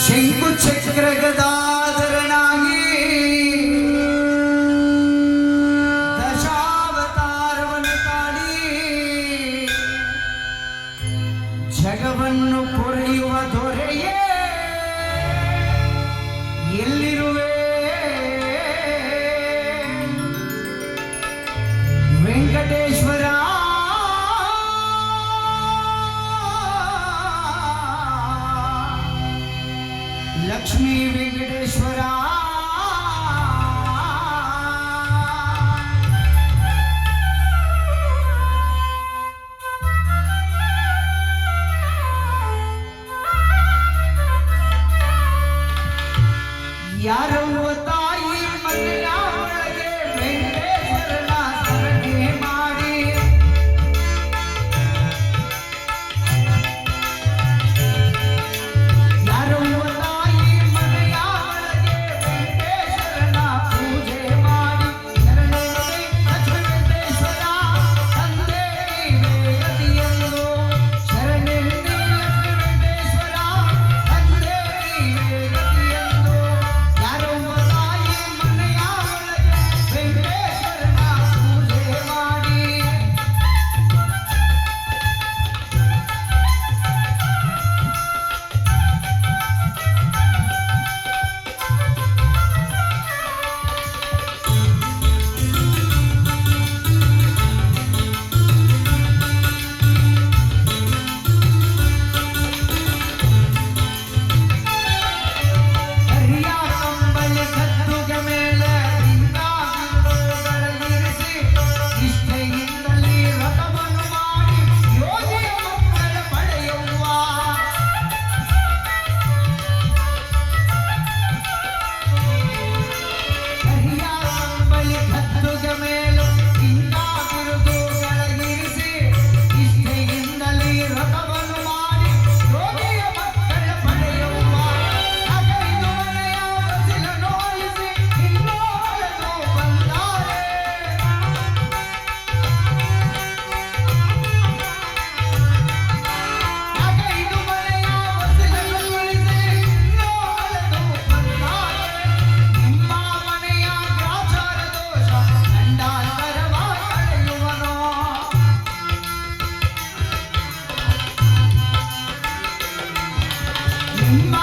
ಶಂಕು ಚಕ್ರ ಗದಾಧರನಾಗಿ ದಶಾವತಾರವನ್ನು ತಾಳಿ ಜಗವನ್ನು ಕೊರೆಯುವ ದೊರೆಯೇ ಎಲ್ಲಿರುವೆ ವೆಂಕಟೇಶ್ವರ ಲಕ್ಷ್ಮೀ ವೆಂಕಟೇಶ್ವರ ಯಾರವ್ವ ತಾಯಿ ಮನೆಯ ಒಳಗೆ ವೆಂಕಟೇಶ್ವರನ ಸ್ಮರಣೆ ಮಾಡಿ ಯಾರವ್ವ ತಾಯಿ ಮನೆಯ ಒಳಗೆ ವೆಂಕಟೇಶ್ವರನ ಪೂಜೆ ಮಾಡಿ ಶರಣೆ ಲಕ್ಷ್ಮೀವೆಂಕಟೇಶ್ವರ ತಂದೆ ನೀವೇ ಗತಿಯೆಂದು ಶರಣೆ ಲಕ್ಷ್ಮೀವೆಂಕಟೇಶ್ವರ ತಂದೆ ನೀವೇ ಗತಿಯೆಂದು ಯಾರವ್ವ ತಾಯಿ ಮನೆಯ ಒಳಗೆ ವೆಂಕಟೇಶ್ವರನ ಪೂಜೆ ಮಾಡಿ ಹರಿಯ ಕಂಬಳಿ ಗದ್ದುಗೆ ಮೇಲೆ ಲಿಂಗಾಗಿರುವುಗಳಿರಿಸಿ ನಿಷ್ಠೆಯಿಂದಲೇ ವ್ರತವನ್ನು ಮಾಡಿ ಯೋಗಿಯ ಮಕ್ಕಳ ಪಡೆಯುವ ಹರಿಯ ಕಂಬಳಿ ಗದ್ದುಗೆ ಮೇಲೆ ಲಿಂಗಾಗಿರುವುಗಳಿರಿಸಿ ನಿಷ್ಠೆಯಿಂದಲೇ ವ್ರತವನ್ನು ಮಾಡಿ ಯೋಗಿಯ ಮಕ್ಕಳ ಪಡೆಯುವ ಅಗೈದು ಮನೆಯ ವಸಿಲ ನೋಯಿಸಿ ಇನ್ನೋಳದು ಬಂದಾರೆ ಅಗೈದು ಮನೆಯ ವಸಿಲ ನೋಯಿಸಿ ಇನ್ನೋಳದು ಬಂದಾರೆ ನಿಮ್ಮ ಮನೆಯ ಗ್ರಾಚಾರ ದೋಷ ಗಂಡಾಂತರವ ಕಳೆಯುವನೋ ನಿಮ್ಮ